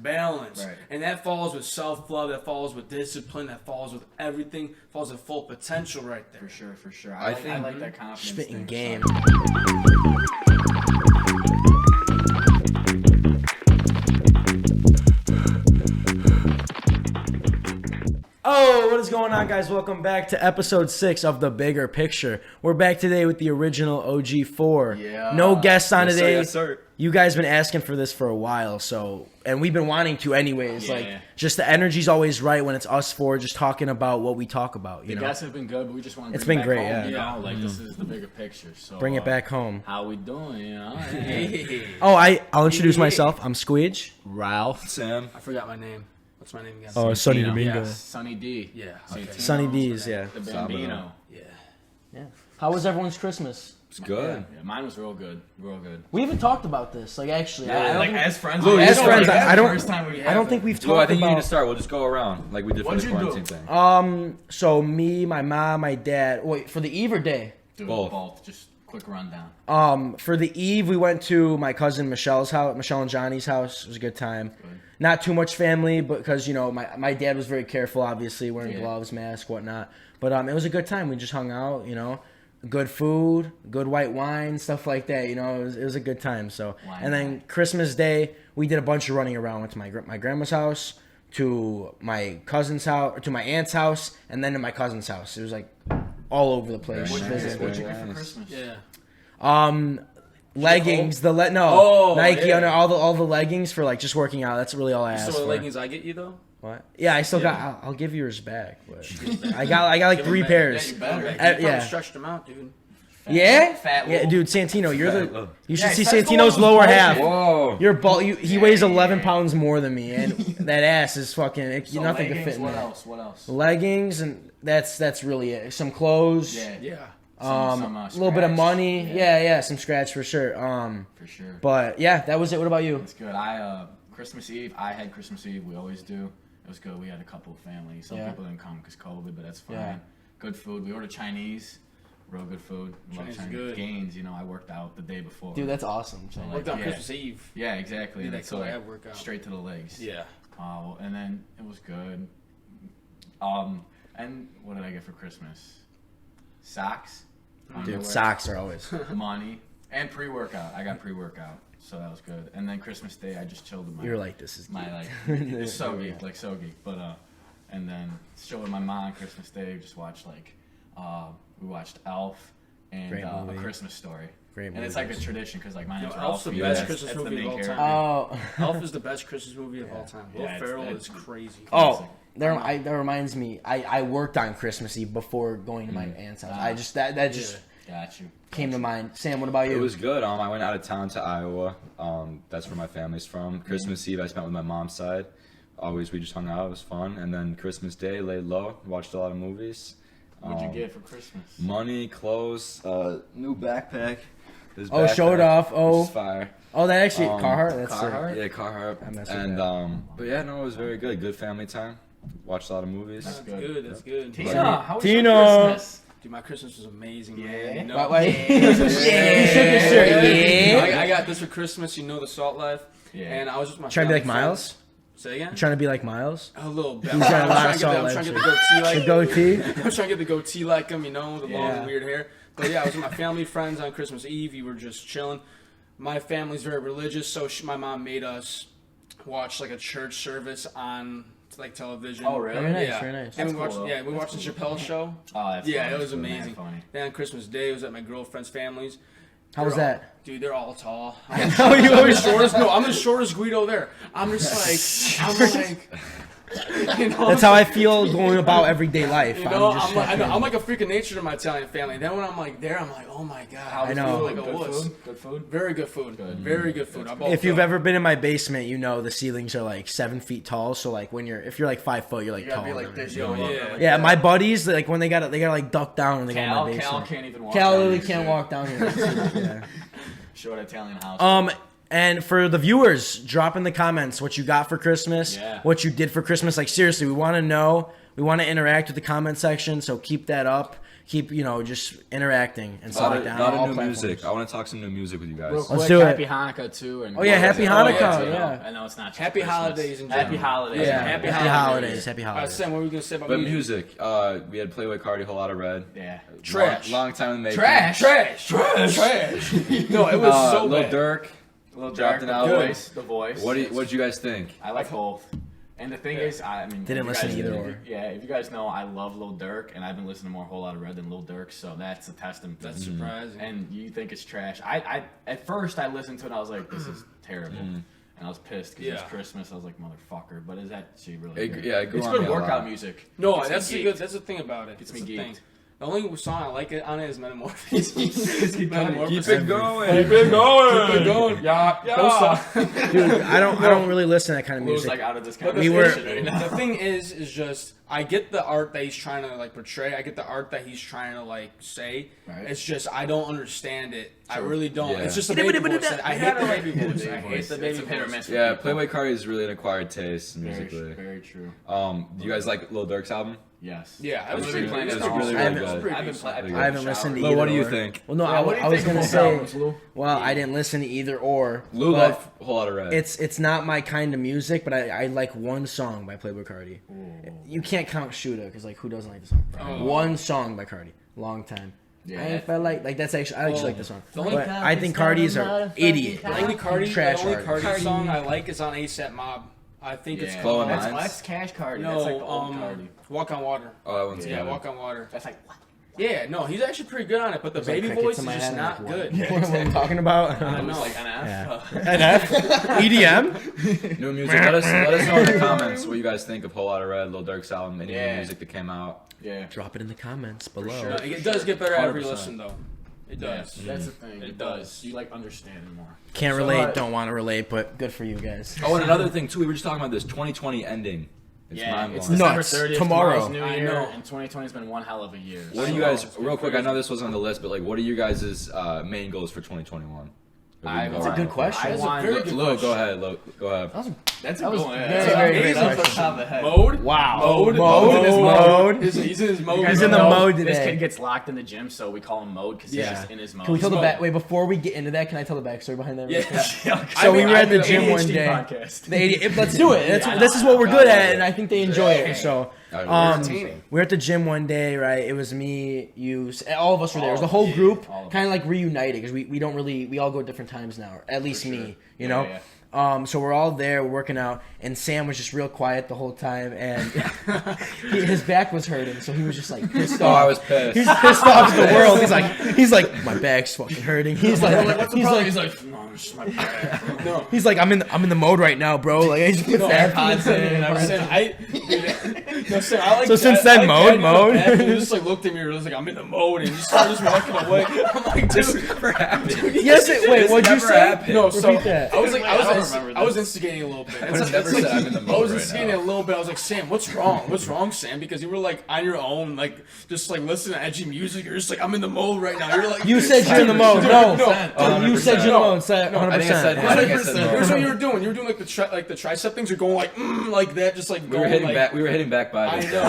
balance. Right. And that falls with self-love, that falls with discipline, that falls with everything, falls with full potential right there. For sure. I like that confidence Spitting thing. game. Oh, what is going on, guys? Welcome back to episode 6 of The Bigger Picture. We're back today with the original OG4. Yeah. No guests on today. Yes, sir. You guys been asking for this for a while, and we've been wanting to anyways. Yeah. Just the energy's always right when it's us four just talking about what we talk about. The guests have been good, but we just want to It's bring been it back great, home, you know? This is the bigger picture. So Bring it back home. How we doing, you know? Oh, I'll introduce myself. I'm Squeege. Ralph. Sam. I forgot my name. What's my name again? Oh, Sonny Santino. Domingo. Yes. Sonny D. Yeah. Santino. Okay. Sonny D's, yeah. The Bambino. Yeah. How was everyone's Christmas? It's good. Yeah, mine was real good. We haven't talked about this. Actually, I don't think, as friends. as friends, I don't. First time we I don't think we've talked Well, I think you need about. to start. We'll just go around like we did for What'd the you do? quarantine thing. So me, my mom, my dad. Wait, for the eve or day? Both. Just quick rundown. For the eve, we went to my cousin Michelle's house, Michelle and Johnny's house. It was a good time. Good. Not too much family, because my dad was very careful, obviously wearing gloves, mask, whatnot. But it was a good time. We just hung out, good food, good white wine, stuff like that. It was a good time. So, and then Christmas Day, we did a bunch of running around. Went to my grandma's house, to my cousin's house, or to my aunt's house, and then to my cousin's house. It was like all over the place. What'd you Very get for nice. Christmas? Yeah. Leggings, Nike yeah. all the leggings for just working out. That's really all I asked So for. the leggings I get you though? What? Yeah, I still got. I'll give yours back. But I got like 3 pairs. Yeah, you better. You probably Yeah. stretched them out, dude. Yeah, Fat yeah, little- dude. Santino, you're the. You should Yeah, see Santino's Santino's lower bullshit. half. Whoa. You're he weighs 11 yeah. pounds more than me, and that ass is fucking. So Nothing can leggings, fit in what there. else? What else? Leggings, and that's really it. Some clothes. Yeah. Yeah. A little bit of scratch. money. Yeah, some scratch for sure. For sure. But yeah, that was it. What about you? It's good. Christmas Eve, I had Christmas Eve. We always do. It was good. We had a couple of families. Some people didn't come because COVID, but that's fine. Yeah. Good food. We ordered Chinese. Real good food. Love Chinese is Chinese. good. Gains, I worked out the day before. Dude, that's awesome. So, Worked on yeah. Christmas Eve. Yeah, exactly. Did And that so, collab workout. straight to the legs. Yeah. And then it was good. And what did I get for Christmas? Socks. Dude, underwear, socks are always. money, and pre-workout. I got pre-workout, so that was good. And then Christmas Day, I just chilled with my. You're like, this is. My it's so geek, so geek. But and then chill with my mom on Christmas Day. Just watched we watched Elf and Great A movie. Christmas Story. Great And it's like a movies. tradition because my name's Elf's the Ralphie, best that's- Christmas that's the movie of main all time. character. Oh. Elf is the best Christmas movie of all time. Will Yeah, Ferrell it's- is crazy. Oh, that reminds me. I worked on Christmas Eve before going to my Mm. aunt's house. I just that just Got you. came to mind. Sam, what about you? It was good. I went out of town to Iowa. That's where my family's from. Christmas Eve, I spent with my mom's side. We just hung out. It was fun. And then Christmas Day, laid low. Watched a lot of movies. What'd you get for Christmas? Money, clothes, new backpack. This Oh, show it backpack, off. Oh. which is fire. Oh, that actually Carhartt. That's Carhartt? Yeah, Carhartt. I mess with And that. but yeah, no, it was very good. Good family time. Watched a lot of movies. That's good. That's good. Tina, how was Tina. your Christmas? Dude, my Christmas was amazing. Yeah. Man. You know? Why? You shook your shirt. Yeah. I got this for Christmas. The Salt Life. Yeah. And I was with my Trying to be like family Miles. friends. Say again. You trying to be like Miles? A little bit. He's got a lot of Salt I'm Life trying to get the goatee like The goatee. I'm trying to get the goatee like him, the long, Yeah. weird hair. But yeah, I was with my family friends on Christmas Eve. We were just chilling. My family's very religious, so my mom made us watch a church service on television. Oh, really? Very nice. Yeah. Very nice. And we That's watched, cool. we watched the Chappelle show. Oh, that's Yeah, funny. it was That's amazing. funny. Then on Christmas Day, it was at my girlfriend's family's. How was that? Dude, they're all tall. Oh, you I'm always the shortest. No, I'm the shortest Guido there. I'm just That's how I feel going about everyday life. I'm like a freak of nature to my Italian family. And then when I'm there, I'm like, oh my god, I know. I feel like a wuss. Good food? Very good food. Very good food. If you've ever been in my basement, the ceilings are 7 feet tall. So if you're 5 foot, you're You gotta be tall. like this. Yo, yo, yeah. Yeah, my buddies when they gotta duck down when they go in my Cal basement. can't even walk. Cal down literally this can't shit. walk down here. Yeah. Short Italian house. And for the viewers, drop in the comments what you got for Christmas, Yeah. what you did for Christmas. Seriously, we want to know. We want to interact with the comment section, so keep that up. keep just interacting and stuff like that. A on lot all of new platforms. music. I want to talk some new music with you guys. Real quick, Let's do it. Happy Hanukkah too. And Happy Hanukkah, yeah. I know it's not just Happy Christmas. holidays and Happy holidays. Yeah, Happy happy holidays. holidays. Happy All right, holidays. Sam, what were we gonna say about But music? music, we had Playboy Cardi, Whole Lot of Red. Yeah. Trash. Long time in the making. Trash. No, it was so Lil bad. Durk. Little Dropped Dirk, an the album. voice. The voice. What did you guys think? I like both. And the thing is, I mean, Didn't if you listen guys- to either or. Yeah, if you guys know, I love Lil Durk, and I've been listening to more Whole Lot of Red than Lil Durk, so that's a testament. That's surprising. And you think it's trash? I at first I listened to it, and I was like, this is terrible, and I was pissed because it's Yeah. Christmas. I was like, motherfucker, but is that actually really good? It grew It's on good me a workout lot. music. No, Gets me that's the geeked. good. That's the thing about it. Gets That's me the thing. geeked. The only song I like on it is Metamorphosis. Metamorphosis. Keep it going. Keep it going. Yeah, Dude, I don't really listen to that kind of Lou's music. like out of this But the, conversation thing, right now. the thing is just I get the art that he's trying to like portray. I get the art that he's trying to like say. Right. It's just I don't understand it. I True. really don't. Yeah. It's just a baby voice. I hate the baby voice. I hate the baby It's a hit or voice. miss for Yeah, people. Playboy Cardi is really an acquired taste Very, musically. very true. Do you guys like Lil Durk's album? Yes. Yeah, I was it's really pretty- playing it's it pretty all. really, I haven't- really good. I've been playing. I haven't listened to Lil, either. what do you or. think? Well, no, Yeah, what do you I was think gonna of both say. albums, Lou? Well, I didn't listen to either or. Lil but loved Whole Lot of Red. it's not my kind of music, but I like one song by Playboy Cardi. You can't count Shooter because like who doesn't like the song? Oh. One song by Cardi, long time. Yeah. I felt like that's actually I actually like the song. The only But I think Cardi's are idiot. The only Cardi, Trash the only artist. Cardi song I like is on ASAP Mob. I think it's Yeah. Blowing called Minds. That's Cash Cardi. no, That's like the old Cardi. Walk on Water. Oh, that one's Yeah, good. Walk on Water. That's like what? Yeah, no, he's actually pretty good on it, but the There's, like, baby crickets voice in is my just head, not I'm good. like, what am I talking about? I It was know. like an F. Yeah. NF? EDM? New music. Let us know in the comments what you guys think of Whole Lot of Red, Lil Durk's album, any new Yeah. music that came out. Yeah. Drop it in the comments below. No, it does get better every 100%. listen, though. It does. That's the thing. It does. You like understanding more. Can't So, relate, don't want to relate, but good for you guys. Oh, and another thing too, we were just talking about this 2020 ending. It's Yeah, mind it's blowing. No. December Nuts. 30th. Tomorrow. Tomorrow's New I Year, know. and 2020 has been one hell of a year. What do So- you guys, real quick, I know this wasn't on the list, but like, what are you guys' main goals for 2021? That's a good question. That's a want- very good Lo, question. go ahead. Go ahead. That's a That was good one. very, That's very amazing good off the question. top of the head. Mode? Wow. Mode? Mode. Mode is Mode. He's in his mode. You guys He's in don't the know, mode This today. kid gets locked in the gym, so we call him Mode because he's Yeah. just in his mode. Can we tell the Mode. back? Wait, before we get into that, can I tell the backstory behind that? real quick? Yeah. So we were at the the gym one ADHD day. podcast. The 80, let's do it. Yeah, This is what we're I good love at, it. and I think they enjoy it. So, entertaining. we were at the gym one day, right? It was me, you, all of us were there. It was the whole Yeah, group, all of kind of like reunited because we don't really we all go at different times now, or at least me, you know. Yeah. So we're all there, we're working out, and Sam was just real quiet the whole time, and his back was hurting, so he was just like pissed Oh, off. I was pissed. He's pissed off at the world. He's like, my back's fucking hurting. He's like, What's the he's problem? like, He's like, no, it's just my back. No. he's like, I'm in the mode right now, bro. Like, I just put that AirPods in and everything. Sam, I like So since that- then, I like mode. that, and you just like looked at me and was like, I'm in the mode, and you started just walking away. I'm like, This dude. never happened. Yes, wait, This what'd you never say? happened. No, so Repeat that. I was like, Wait, I don't I remember was this. instigating a little bit. I would've never said I'm in the I mode was right instigating now. a little bit. I was like, Sam, what's wrong? What's wrong, Sam? Because you were like on your own, like just like listening to edgy music. You're just like, I'm in the mode right now. You're like, You said you're in the mode. No, you said you're in the 100%. mode. Say 100%. I think I said- I think I said no. Here's what you were doing. You were doing like the tricep things. You're going like that, just like We going were hitting like, back. We were hitting back by. I this. know.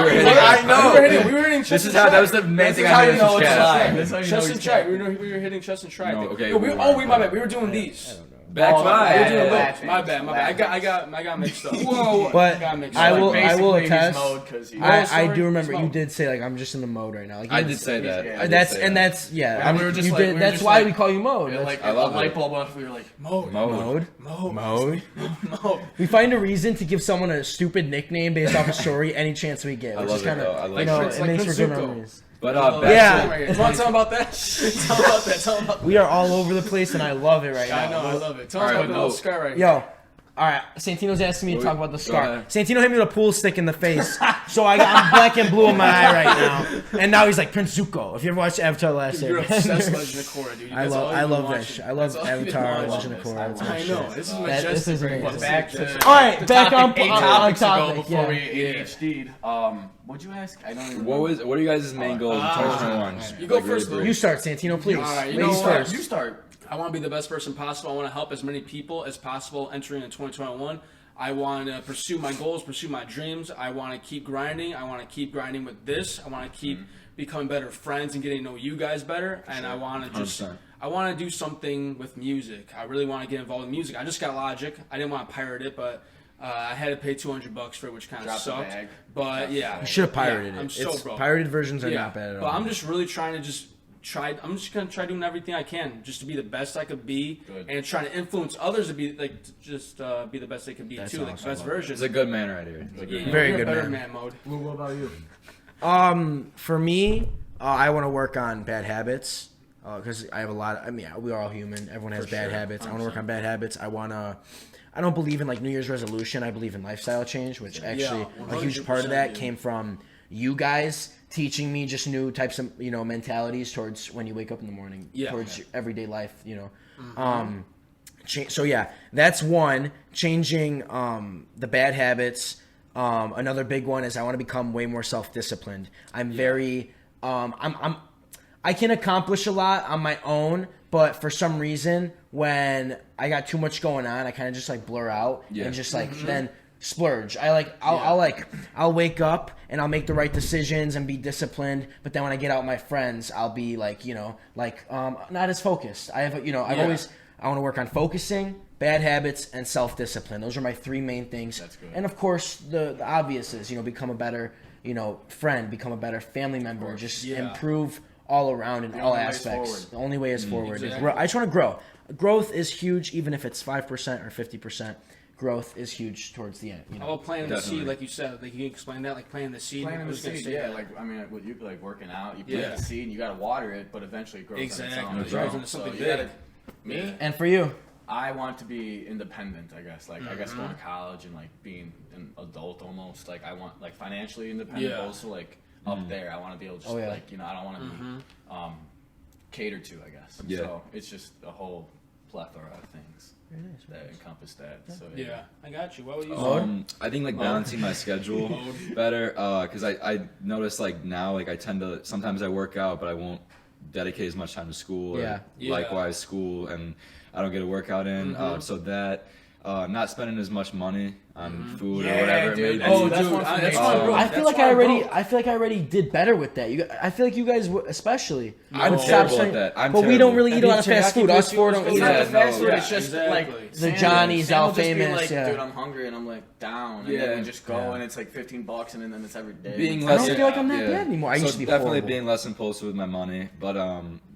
We were hitting back I by know. this. We were hitting. This is how. That was the main thing how I you did know with it's Chad. live. That's how you know Chest and he's try. back. We were hitting chest and try. No, okay, No, we my weren't. bad. We were doing these. Back Oh, by. We were yeah, doing yeah, those. yeah. My bad. I got mixed up. Whoa. But Got mixed I up. will Basically, he's attest. Mode 'cause he- I sorry, do remember it's you mode. did say like I'm just in the mode right now. Like, you I didn't did say that. Yeah. I did That's say and that. that's yeah. Yeah, I we mean, were just you like- did. we were That's just why like- we call you mode. Yeah, That's- like I a love light it. bulb went off. We were like, Mode. mode. Mode. Mode. We find a reason to give someone a stupid nickname based off a story any chance we get. I Which love is it, kind though. I of like you know it. it It's like makes for good Kazuko. memories. But Yeah. You want to tell him about that? Tell him about that. Tell him about that. We are all over the place and I love it right now. I know. I love it. Tell All him right, about the no. little scar right Yo, all right. Santino's asking me to Go talk about the ahead. scar. Santino hit me with a pool stick in the face, so I'm black and blue in my eye right now. And now he's like Prince Zuko. If you ever watched Avatar the Last You're Airbender. obsessed with Legend of Korra, dude. I That's all love you've been that watching. shit. I love That's all you've been Avatar, watching. Legend of Korra. It's my I shit. know. This is This majestic. is right amazing. here. back to All right, the back topic on 8 topics topic, ago before yeah. we ADHD'd. What'd you ask? I don't even What are you guys' main goals in 2021? You go Like, first, really Lou. You start, Santino, please. All right, you Ladies know what? first. You start. I want to be the best person possible. I want to help as many people as possible entering in 2021. I want to pursue my goals, pursue my dreams. I want to keep grinding. I want to keep grinding with this. I want to keep becoming better friends and getting to know you guys better. And I want to just, 100%. I want to do something with music. I really want to get involved in music. I just got Logic. I didn't want to pirate it, but I had to pay $200 for it, which kind of sucked. But yeah, You should have pirated it. I'm so broke. Pirated versions are not bad at all. But I'm just really trying to I'm just gonna try doing everything I can just to be the best I could be, and trying to influence others to be like be the best they can be too, like the best version. It's a good man right here. Very good better man. mode. What about you? For me, I want to work on bad habits because I have a lot. We are all human. Everyone has bad habits. I want to work on bad habits. I don't believe in like New Year's resolution. I believe in lifestyle change, which actually a huge part of that came from you guys teaching me just new types of mentalities towards when you wake up in the morning, towards your everyday life. So yeah, that's one. Changing the bad habits. Another big one is I want to become way more self-disciplined. I'm very I can accomplish a lot on my own, but for some reason when I got too much going on, I kind of just like blur out and just like then splurge. I'll wake up and I'll make the right decisions and be disciplined, but then when I get out with my friends, I'll be like, not as focused. I want to work on focusing, bad habits, and self-discipline. Those are my three main things. That's good. And of course, the obvious is, become a better, friend, become a better family member, just improve all around in all aspects. The only way is forward. Exactly. I just want to grow. Growth is huge, even if it's 5% or 50%. Growth is huge towards the end. Oh, planting the seed, like you said. Like, you can explain that, like planting the seed. Planting the seed, with you like working out, you plant the seed, and you gotta water it, but eventually it grows on its own. It grows into something big. Me? And for you? I want to be independent, I guess. Like, I guess going to college and, like, being an adult almost. Like, I want, like, financially independent, but also, like, up there. I want to be able to just, like, I don't want to be catered to, I guess. Yeah. So it's just a whole plethora of things that encompass that. So, I got you. What would you say? I think like balancing my schedule better, because I notice like now like I tend to sometimes I work out but I won't dedicate as much time to school or likewise school, and I don't get a workout in, so that not spending as much money on food or whatever. Dude. I feel like I already did better with that. I feel like you guys especially. I'm terrible at that. But we don't really eat a lot of fast food. Us four don't eat It's that. not fast food. It's just like the Johnny's Sam all will just be famous. like, Yeah. dude, I'm hungry and I'm like down, and then we just go and it's like $15 and then it's every day. I don't feel like I'm that bad anymore. I used to be definitely horrible. being less impulsive with my money, but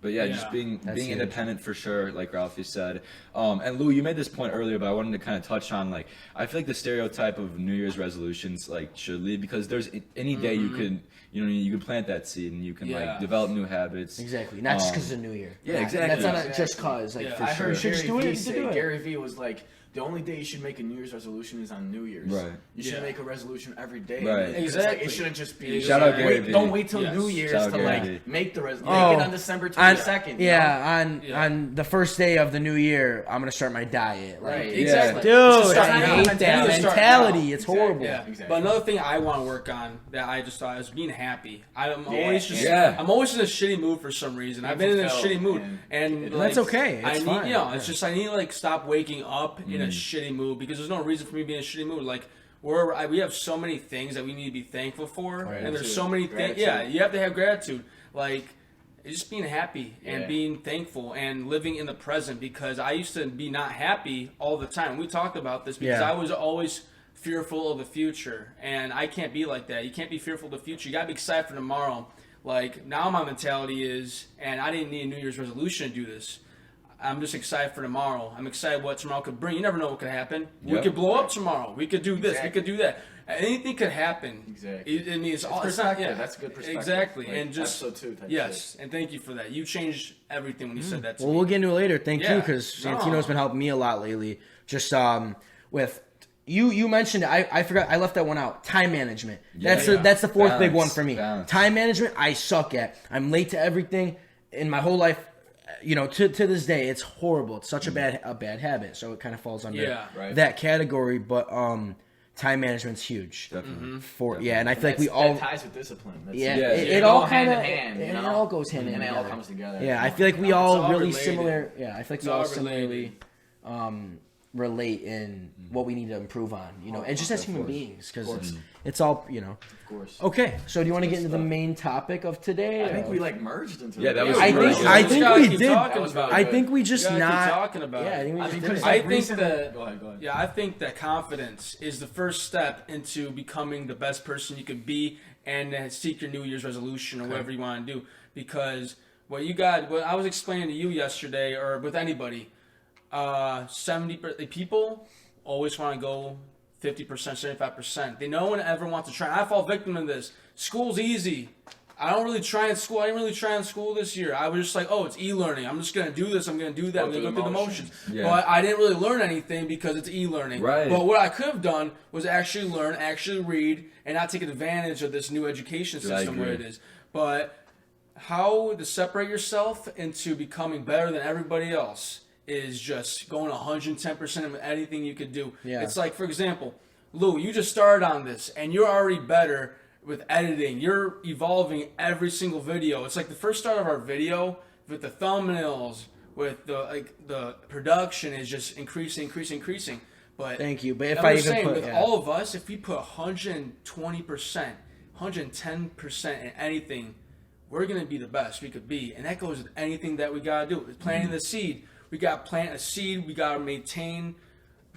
just being huge. independent for sure, like Ralphie said. And Lou, you made this point earlier, but I wanted to kind of touch on like I feel like the stereotype of New Year's resolutions like should leave, because there's any day you could you can plant that seed and you can like develop new habits. Exactly, not just because it's a new year. Yeah, exactly. That's not just cause. Like for I sure, heard you should just do Gary it. Vee say, Gary Vee was like, the only day you should make a New Year's resolution is on New Year's. Right. You should make a resolution every day. Right. Exactly. It shouldn't just be. Shout out Gary Vee. Don't wait till New Year's Shout out to Gary like Vee. make the resolution. Make it on December 22nd. On the first day of the new year, I'm gonna start my diet. Like, Right. Exactly. Dude, I hate that mentality. It's horrible. Yeah. Exactly. But another thing I want to work on that I just thought is being happy. I'm always in a shitty mood for some reason. I've been in a shitty mood, and like, that's okay. It's fine. It's just I need to like stop waking up in a shitty mood, because there's no reason for me to be in a shitty mood. Like we have so many things that we need to be thankful for, and there's so many things. Yeah, you have to have gratitude. Like just being happy and being thankful and living in the present, because I used to be not happy all the time. We talked about this because I was always fearful of the future, and I can't be like that. You can't be fearful of the future. You gotta be excited for tomorrow. Like now my mentality is, and I didn't need a New Year's resolution to do this, I'm just excited for tomorrow. I'm excited what tomorrow could bring. You never know what could happen. We could blow up tomorrow. We could do this. We could do that. Anything could happen. Exactly. I mean, it's not. That's a good perspective. Exactly. Like, and just episode 2 yes, and thank you for that. You changed everything when you said that to Well, me. we'll get into it later. Thank you, because Santino's been helping me a lot lately. Just with you mentioned it. I forgot. I left that one out. Time management. That's the fourth big one for me. Time management. I suck at. I'm late to everything in my whole life. To this day, it's horrible. It's such a bad habit. So it kind of falls under that category. But time management's huge. Definitely. And I feel like we all that ties with discipline. it all kind of hand in hand. it all goes hand in hand. And it all comes together. Yeah, I feel like we all really related. similar. Yeah, I feel like we all similarly relate in what we need to improve on, and just as human beings, because it's all, Of course. Okay, so do you want to get into the main topic of today? I think we merged into that was I really think good. I think we did. About I think we just keep not talking about Yeah, I it. think we just did. I think that Go ahead. Yeah, I think that confidence is the first step into becoming the best person you could be, and then seek your New Year's resolution or whatever you want to do. Because what I was explaining to you yesterday, or with anybody, 70% people always want to go 50%, 75%. They no one ever wants to try. I fall victim to this. School's easy. I don't really try in school. I didn't really try in school this year. I was just like, oh, it's e-learning. I'm just going to do this. I'm going to do that. I'm going to go through the motions. Yeah. But I didn't really learn anything because it's e-learning. Right. But what I could have done was actually learn, actually read, and not take advantage of this new education system where it is. But how to separate yourself into becoming better than everybody else is just going 110% of anything you could do. Yeah. It's like, for example, Lou, you just started on this, and you're already better with editing. You're evolving every single video. It's like the first start of our video with the thumbnails, with the production is just increasing. But Thank you. But if I'm just saying, put with all of us, if we put 120%, 110% in anything, we're gonna be the best we could be, and that goes with anything that we gotta do. With planting the seed, we gotta plant a seed. We gotta maintain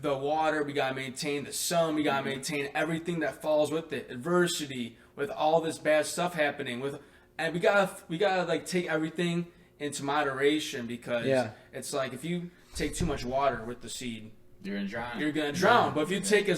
the water. We gotta maintain the sun. We gotta maintain everything that falls with it. Adversity, with all this bad stuff happening, and we gotta take everything into moderation, because it's like if you take too much water with the seed, you're gonna drown. You're gonna drown. But if you take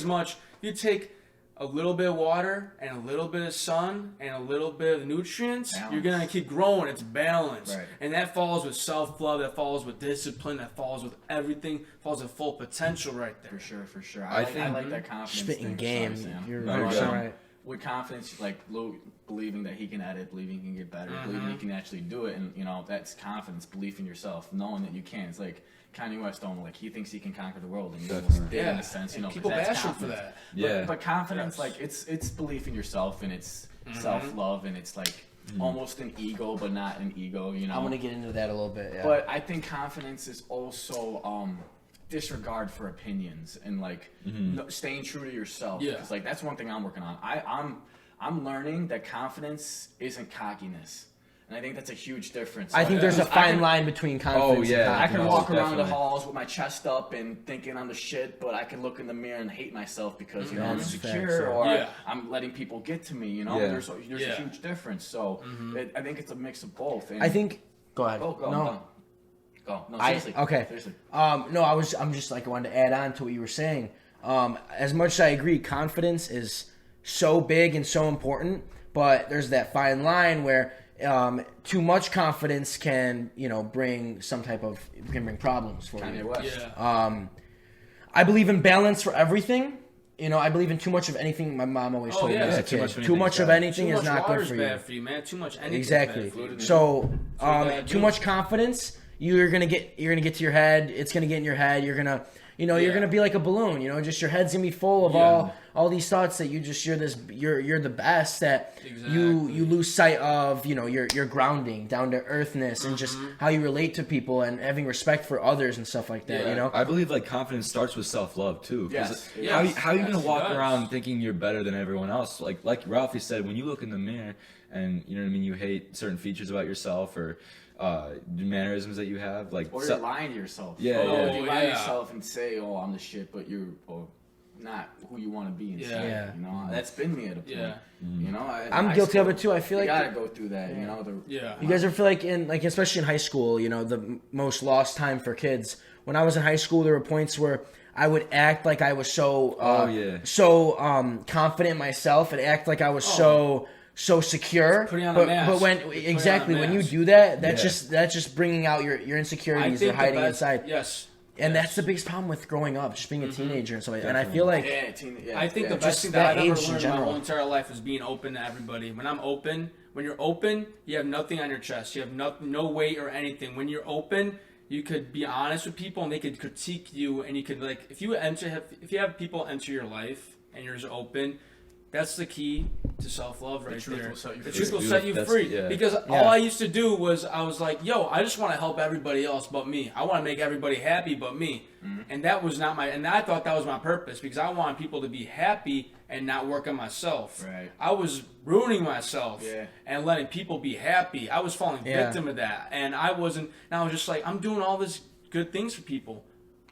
a little bit of water and a little bit of sun and a little bit of nutrients, you're going to keep growing. It's balanced. Right. And that falls with self-love, that falls with discipline, that falls with everything, falls with full potential right there. For sure. I like that confidence spitting thing. game. Sorry, Sam. You're No, right. With confidence, like Lou, believing that he can edit, believing he can get better, believing he can actually do it, and that's confidence, belief in yourself, knowing that you can. It's like Kanye West, he thinks he can conquer the world, and he almost did in a sense, and because people that's bash him for confidence. that. But confidence, it's belief in yourself, and it's self-love, and it's almost an ego, but not an ego. I'm gonna get into that a little bit. Yeah. But I think confidence is also disregard for opinions and staying true to yourself. Yeah. Because that's one thing I'm working on. I'm learning that confidence isn't cockiness. And I think that's a huge difference. I think there's a fine line between confidence and I can confidence. walk around the halls with my chest up and thinking I'm the shit, but I can look in the mirror and hate myself because I'm insecure or I'm letting people get to me. There's a huge difference. So I think it's a mix of both. And I think. Go ahead. Go. No, seriously. Okay. Seriously. No, I'm just wanted to add on to what you were saying. As much as I agree, confidence is so big and so important, but there's that fine line where too much confidence can bring bring problems for Kanye you. West. Yeah. I believe in balance for everything. I believe in too much of anything. My mom always told me as a kid. Too much of anything is not good for you. Bad for you, man. Too much anything Exactly. is bad for you. So, too much confidence, you're gonna get to your head. It's gonna get in your head. You're gonna, you're gonna be like a balloon. Just your head's gonna be full of all these thoughts that you're the best, that you lose sight of your grounding, down to earthness, and just how you relate to people and having respect for others and stuff like that. I believe confidence starts with self-love too. Yes. How are you gonna walk around thinking you're better than everyone else? Like Ralphie said, when you look in the mirror and you hate certain features about yourself or mannerisms that you have, or you're lying to yourself. You lie to yourself and say, "Oh, I'm the shit," but you're not who you want to be inside. That's been me at a point. I'm guilty of it too. I feel like you gotta go through that. You guys ever feel like especially in high school, the most lost time for kids. When I was in high school, there were points where I would act like I was so confident in myself and act like I was so secure. Putting on a mask. But when you do that, that's just bringing out your insecurities you're hiding inside. Yes. And that's the biggest problem with growing up, just being a teenager and stuff like that. And I feel like I think the best thing that I've ever learned in my whole entire life is being open to everybody. When you're open, you have nothing on your chest. You have no weight or anything. When you're open, you could be honest with people and they could critique you, and you could if you have people enter your life and you're just open, that's the key to self-love right there. The truth truth will set you free. Yeah. Because all I used to do was I was like, yo, I just want to help everybody else but me. I want to make everybody happy but me. And that was not and I thought that was my purpose because I want people to be happy and not work on myself. Right. I was ruining myself and letting people be happy. I was falling victim of that. And I wasn't, and I was just like, I'm doing all this good things for people,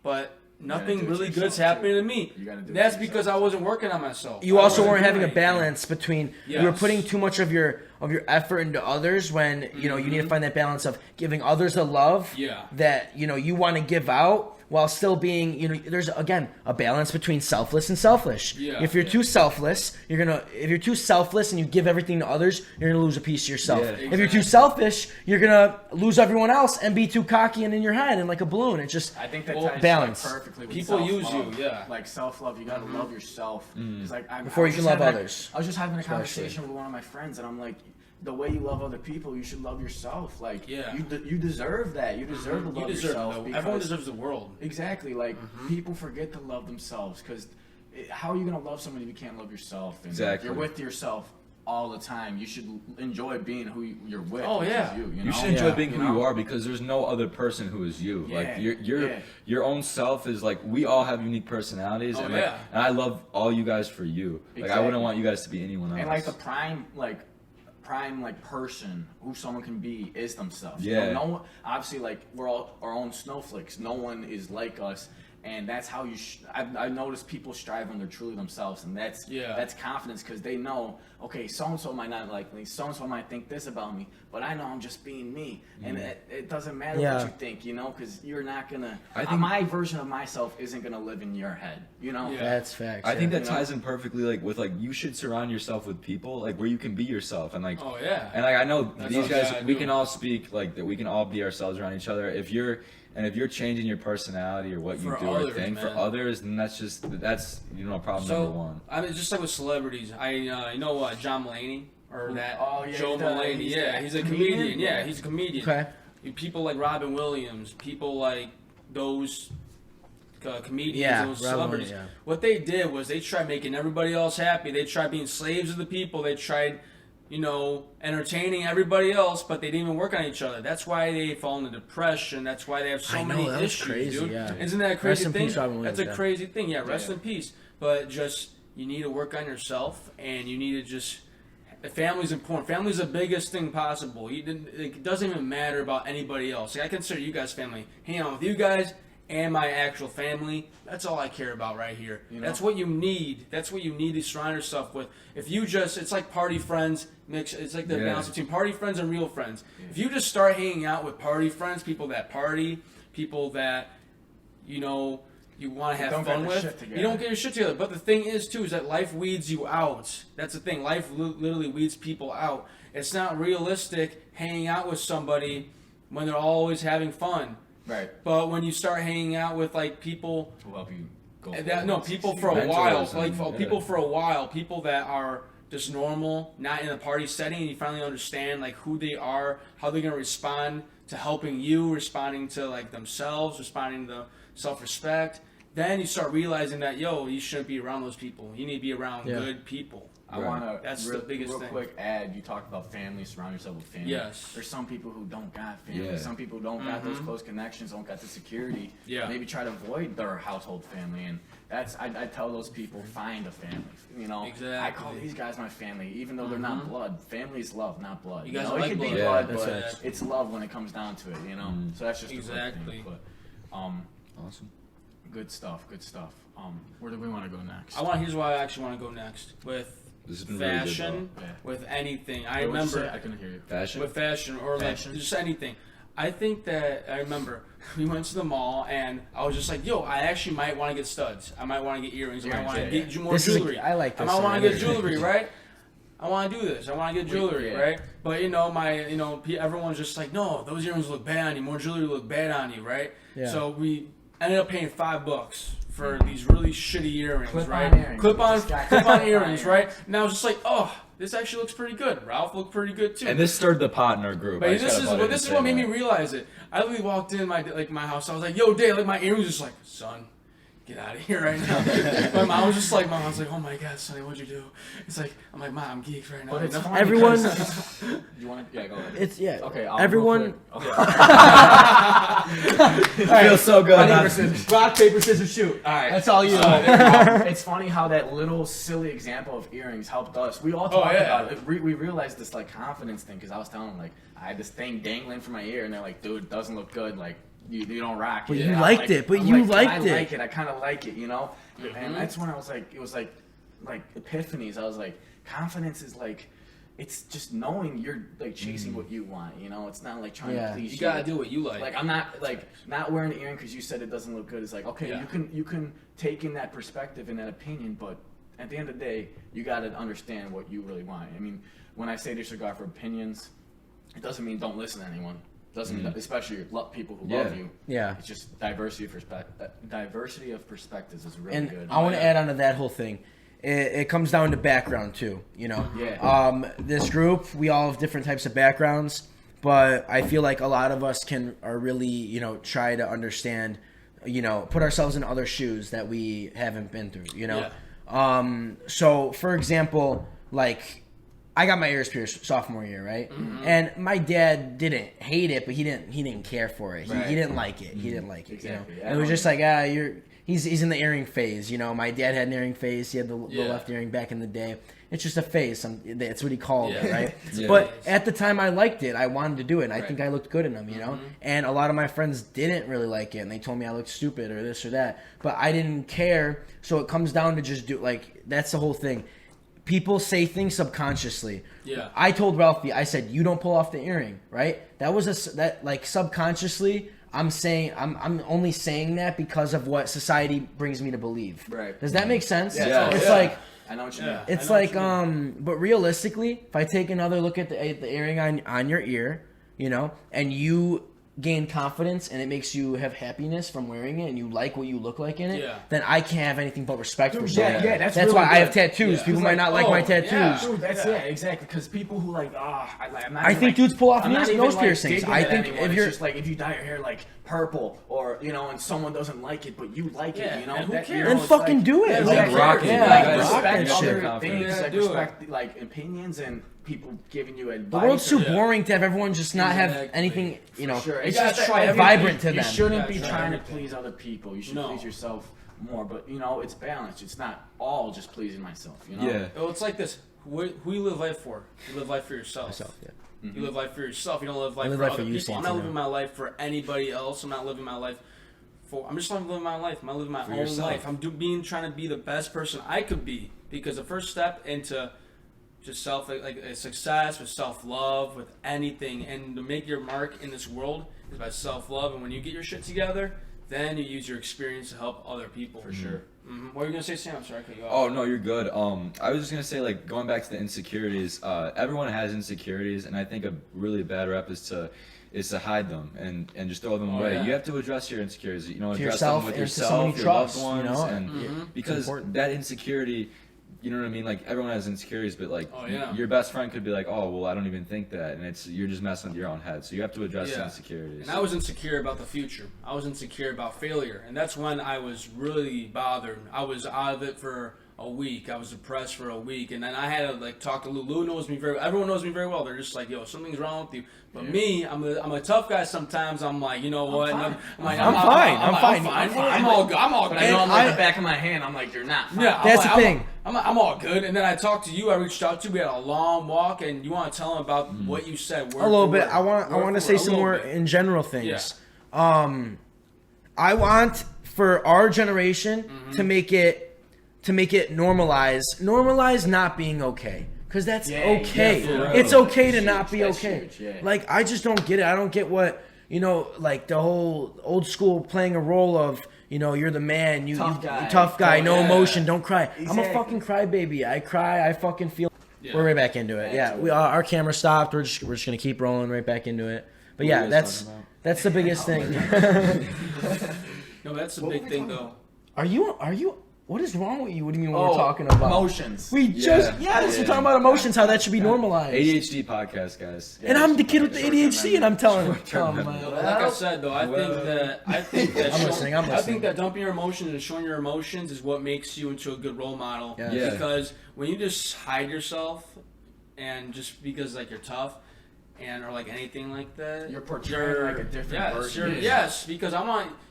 but nothing really good's happening to me. That's because I wasn't working on myself. You also weren't having a balance between you were putting too much of your effort into others when you need to find that balance of giving others the love that you want to give out while still being there's again a balance between selfless and selfish. If you're too selfless, if you're too selfless and you give everything to others, you're gonna lose a piece of yourself. If you're too selfish, you're gonna lose everyone else and be too cocky and in your head and like a balloon. It's just I think that ties balance. perfectly with People self-love. use you, like self-love. You gotta love yourself. It's like Before you can love others. I was just having a conversation with one of my friends, and I'm like, the way you love other people, you should love yourself. Like, you deserve that. You deserve to love yourself. Everyone deserves the world. Exactly. Like, people forget to love themselves because how are you going to love somebody if you can't love yourself? And exactly. You're with yourself all the time. You should enjoy being who you're with. Oh yeah. You should enjoy being who you are because there's no other person who is you. Like your own self is like we all have unique personalities and I love all you guys for you. Like I wouldn't want you guys to be anyone else. And like the prime person who someone can be is themselves. Yeah. No one, obviously, like we're all our own snowflakes. No one is like us, and that's how you. I've noticed people strive when they're truly themselves, and that's confidence because they know. Okay, so and so might not like me. So and so might think this about me, but I know I'm just being me, and it doesn't matter what you think, because you're not gonna. My version of myself isn't gonna live in your head, That's facts. I think that ties in perfectly, like with like you should surround yourself with people like where you can be yourself, and like and like I know these guys, we can all speak like that. We can all be ourselves around each other. If you're changing your personality or what you do or think for others, then that's problem number one. I mean, just like with celebrities, John Mulaney or that Joe Mulaney. He's a comedian. Yeah, he's a comedian. Okay. People like Robin Williams, people like those comedians, those celebrities. What they did was they tried making everybody else happy. They tried being slaves of the people. They tried entertaining everybody else, but they didn't even work on each other. That's why they fall into depression. That's why they have so many issues, crazy, dude. Yeah. Isn't that a crazy thing? Peace, That's a crazy thing. Yeah, rest in peace. But just, you need to work on yourself, and you need to just... Family's important. Family's the biggest thing possible. It doesn't even matter about anybody else. Like, I consider you guys family. Hang out with you guys and my actual family. That's all I care about right here. That's what you need. That's what you need to surround yourself with. If you just, it's like party friends mix. It's like the balance between party friends and real friends. If you just start hanging out with party friends, people that party, people that, you want to have fun with, you don't get your shit together. But the thing is, too, is that life weeds you out. That's the thing. Life literally weeds people out. It's not realistic hanging out with somebody when they're always having fun. Right. But when you start hanging out with like people who help you go people for a while, people for a while, people that are just normal, not in a party setting, and you finally understand like who they are, how they're gonna respond to helping you, responding to like themselves, responding to self-respect. Then you start realizing that you shouldn't be around those people. You need to be around good people. I want to, that's the biggest thing. Quick add, you talked about family, surround yourself with family. Yes. There's some people who don't got family. Some people who don't got those close connections, don't got the security. Maybe try to avoid their household family. And that's, I tell those people, find a family. Exactly. I call these guys my family, even though they're not blood. Family is love, not blood. You guys it like could blood. be blood, but it's love when it comes down to it, So that's just a quick thing. But, awesome. Good stuff. Where do we want to go next? Here's why I actually want to go next. With fashion, with anything. I remember. I couldn't hear you. Fashion? With fashion, or like just anything. I think that I remember we went to the mall and I was just like, I actually might want to get studs. I might want to get earrings. I might want to get more jewelry. I like this. I might want to get jewelry, right? I want to do this. I want to get jewelry, right? But everyone's just like, no, those earrings look bad on you. More jewelry look bad on you, right? Yeah. So we ended up paying $5 for these really shitty earrings, right? Clip-on earrings, right? And I was just like, this actually looks pretty good. Ralph looked pretty good too. And this stirred the pot in our group. But this is what made me realize it. I literally walked in my house. I was like, Dave, like my earrings, just like, son, get out of here right now. My mom was just like, oh my God, Sonny, what'd you do? It's like, I'm like, Mom, I'm geeked right now. But it's funny everyone. You want to? Yeah, go ahead. It's Okay. Everyone. I feel so good. Rock, paper, scissors, shoot. All right. That's all you. It's funny how that little silly example of earrings helped us. We all talked about it. We realized this like confidence thing because I was telling them like I had this thing dangling from my ear and they're like, dude, it doesn't look good. Like you don't rock it. But you liked it. But you liked it. I like it. I kind of like it, you know. Mm-hmm. And that's when I was like, it was like epiphanies. I was like, confidence is like. It's just knowing you're like chasing what you want, you know. It's not like trying to please you. You gotta do what you like. Like I'm not like not wearing an earring because you said it doesn't look good. It's like okay, you can take in that perspective and that opinion, but at the end of the day, you gotta understand what you really want. I mean, when I say disregard for opinions, it doesn't mean don't listen to anyone. It doesn't mean especially people who love you. Yeah. It's just diversity of perspectives is really good. I want to add on to that whole thing. It comes down to background too, you know. Yeah. This group, we all have different types of backgrounds, but I feel like a lot of us are really, you know, try to understand, you know, put ourselves in other shoes that we haven't been through, you know. Yeah. So for example, like I got my ears pierced sophomore year, right? Mm-hmm. And my dad didn't hate it, but he didn't care for it. He didn't like it. He didn't like it. Exactly. You know? It was just like He's in the earring phase, you know. My dad had an earring phase. He had the left earring back in the day. It's just a phase. That's what he called it, right? But at the time, I liked it. I wanted to do it. And I think I looked good in them, you know. Mm-hmm. And a lot of my friends didn't really like it, and they told me I looked stupid or this or that. But I didn't care. So it comes down to just that's the whole thing. People say things subconsciously. Yeah. I told Ralphie, I said, you don't pull off the earring, right? That was subconsciously. I'm only saying that because of what society brings me to believe. Right. Does that make sense? Yeah. It's like I know what you mean. It's like but realistically, if I take another look at the earring on your ear, you know, and you gain confidence and it makes you have happiness from wearing it and you like what you look like in it, then I can't have anything but respect for someone. That's really why I have tattoos. People might not like my tattoos. Dude, that's exactly. Because people who like, I'm not I think dudes pull off nose piercings. I think if you're just like if you dye your hair like purple or you know, and someone doesn't like it but you like it, you know, who cares? Then fucking do it. Rock it. Respect other things, respect like opinions and people giving you advice. The world's too boring to have everyone just not have anything, you know, it's just vibrant to them. You shouldn't be trying to please other people. You should please yourself more. But, you know, it's balanced. It's not all just pleasing myself, you know? Yeah. Well, it's like this. Who you live life for? You live life for yourself. Mm-hmm. You live life for yourself. You don't live life for other people. I'm not living my life for anybody else. I'm not living my life I'm just living my life. I'm living my own life. I'm trying to be the best person I could be. Because the first step into just success, with self-love, with anything, and to make your mark in this world is by self-love. And when you get your shit together, then you use your experience to help other people. For sure. Mm-hmm. What were you gonna say, Sam? I'm sorry, I cut you off. Oh no, you're good. I was just gonna say, like, going back to the insecurities. Everyone has insecurities, and I think a really bad rep is to hide them and just throw them away. You have to address your insecurities. You know, address them with yourself, your loved ones, you know? And because that insecurity. You know what I mean? Like, everyone has insecurities, but like your best friend could be like, "Oh, well, I don't even think that," and you're just messing with your own head. So you have to address the insecurities. And I was insecure about the future. I was insecure about failure, and that's when I was really bothered. I was out of it for a week. I was depressed for a week, and then I had to talk to Lou. Lou knows me everyone knows me very well. They're just like, "Yo, something's wrong with you." But me, I'm a tough guy. Sometimes I'm like, you know what? I'm fine. I'm all good. But I know I'm like the back of my hand. I'm like, you're not fine. Yeah, that's the thing. I'm all good. And then I talked to you. I reached out to you. We had a long walk, and you want to tell them about what you said. A little bit. I want to say some more in general things. Yeah. I want for our generation to make it normalize not being okay. Because that's okay. It's okay to not be okay. Like, I just don't get it. I don't get what, you know, like the whole old school playing a role of, you know, you're the man, tough guy, no emotion, don't cry. Exactly. I'm a fucking crybaby. I cry, I fucking feel. Yeah. We're right back into it. Yeah, our camera stopped. We're just gonna keep rolling right back into it. But yeah, that's the biggest thing. No, that's the big thing though. Are you What is wrong with you? What do you mean we're talking about? Emotions. We're talking about emotions, how that should be normalized. ADHD podcast, guys. And I'm the kid with the ADHD, and I'm telling him. Like I said, though, I think that I'm listening. I think that dumping your emotions and showing your emotions is what makes you into a good role model. Yeah. Because when you just hide yourself, and just because like you're tough, or like anything like that, you're portraying like a different version. Yes, because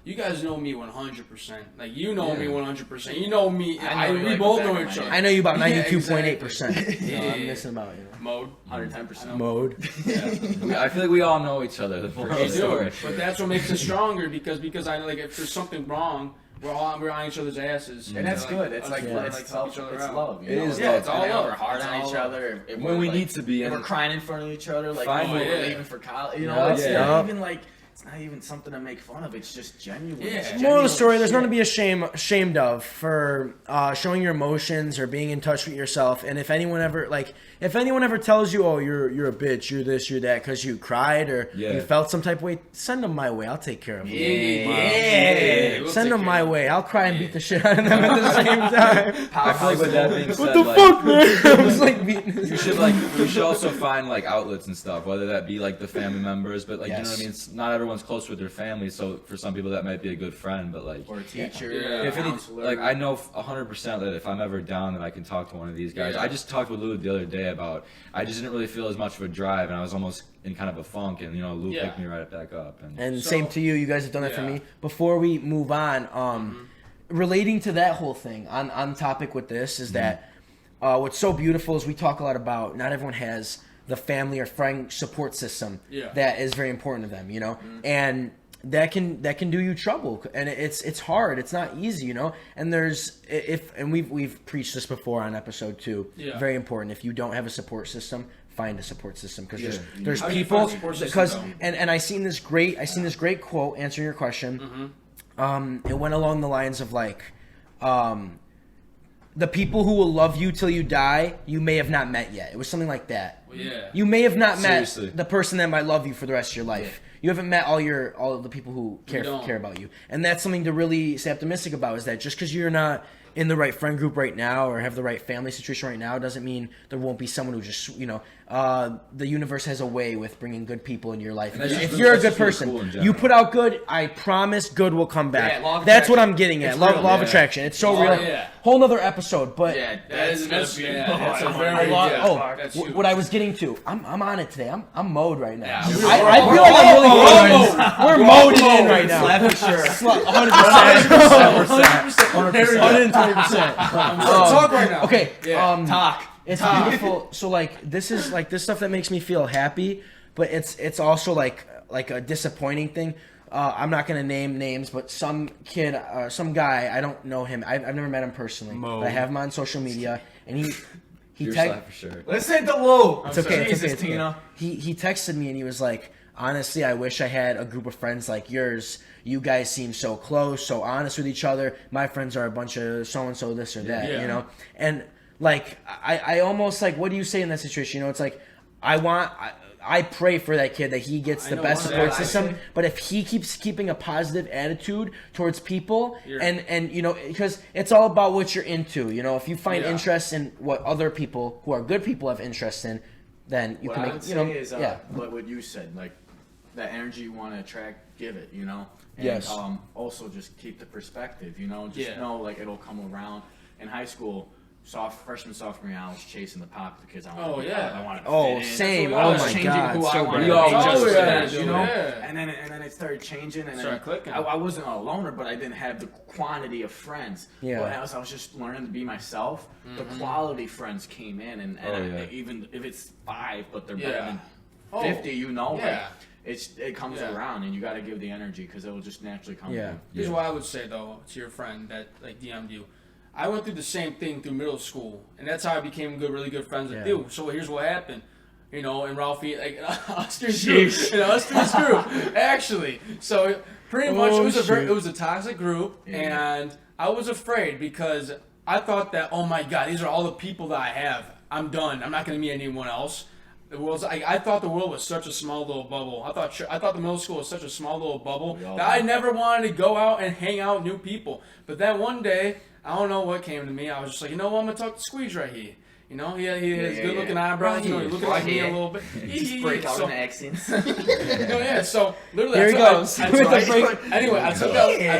you guys know me 100%. Like you know me 100%. You know me. We both know each other. I know you about 92.8%. Yeah, I'm missing about you. Mode. 110%. Mode. Yeah. I feel like we all know each other. But that's what makes us stronger because I like if there's something wrong, we're on each other's asses. And that's good. It's like it's love. It is love. It's all love. We're hard on each other. When we need to be. And we're crying in front of each other. Like we're leaving for college. You know, it's not even something to make fun of. It's just genuine. Yeah. Moral of the story: there's nothing to be ashamed of for showing your emotions or being in touch with yourself. And if anyone ever tells you, "Oh, you're a bitch, you're this, you're that," because you cried or you felt some type of way, send them my way. I'll take care of them. Yeah. Send them my way. I'll cry and beat the shit out of them at the same time. I feel like with that being said, what the fuck, man? I was like beating. You should also find like outlets and stuff, whether that be like the family members, but like you know what I mean. Not everyone's close with their family, so for some people that might be a good friend, but like or a teacher, if like I know 100% that if I'm ever down, that I can talk to one of these guys. I just talked with Lou the other day about I just didn't really feel as much of a drive, and I was almost in kind of a funk, and Lou picked me right back up. And same to you. You guys have done that for me. Before we move on, relating to that whole thing, on topic with this is that what's so beautiful is we talk a lot about not everyone has the family or friend support system that is very important to them, and that can do you trouble, and it's hard, it's not easy, and we've preached this before on episode 2. Very important. If you don't have a support system, find a support system, because there's people and I seen this great quote answering your question. It went along the lines of like the people who will love you till you die, you may have not met yet. It was something like that. You may have not met the person that might love you for the rest of your life. You haven't met all of the people who care about you. And that's something to really stay optimistic about, is that just because you're not in the right friend group right now or have the right family situation right now doesn't mean there won't be someone who just, the universe has a way with bringing good people into your life. If you're a good person, you put out good, I promise good will come back. That's what I'm getting at. Law of attraction. It's so real. Whole nother episode, but what I was getting to, I'm on it today. I'm mode right now. I feel like I'm really mode. We're moded in right now. 100%. 120%. Talk right now. Okay. Talk. It's beautiful. So this is this stuff that makes me feel happy, but it's also like a disappointing thing. I'm not gonna name names, but some kid, some guy, I don't know him. I've never met him personally, but I have him on social media, and he tagged for sure. Listen to Lou. It's okay. Jesus, it's okay. Tina. He texted me and he was like, honestly, I wish I had a group of friends like yours. You guys seem so close, so honest with each other. My friends are a bunch of so-and-so, this or that, And, I almost, what do you say in that situation? It's like, I pray for that kid that he gets the best support system, but if he keeps keeping a positive attitude towards people, and because it's all about what you're into, if you find interest in what other people who are good people have interest in, then you can make, what you said, that energy you want to attract, give it, And, yes. Also just keep the perspective, just know it'll come around. In high school, freshman, sophomore year, I was chasing the popular kids. I wanted to fit in. Same. I was changing who I wanted to be, Yeah. And then it started changing, and started clicking. I wasn't a loner, but I didn't have the quantity of friends. Yeah. But as I was just learning to be myself, the quality friends came in, and even if it's 5, but they're better than 50, it comes around, and you got to give the energy, because it will just naturally come. Here's what I would say though to your friend that DM'd you. I went through the same thing through middle school, and that's how I became really good friends with you. So here's what happened, and Ralphie, us three group, actually. So pretty much it was a toxic group, and I was afraid because I thought that, oh my God, these are all the people that I have. I'm done. I'm not going to meet anyone else. I thought the world was such a small little bubble. I thought the middle school was such a small little bubble that I never wanted to go out and hang out with new people. But then one day, I don't know what came to me. I was just like, you know what? I'm gonna talk to Squeeze right here. You know, he has good looking eyebrows. You know, he looking like me a little bit. Just break out in accents. So literally, There he goes. Anyway, I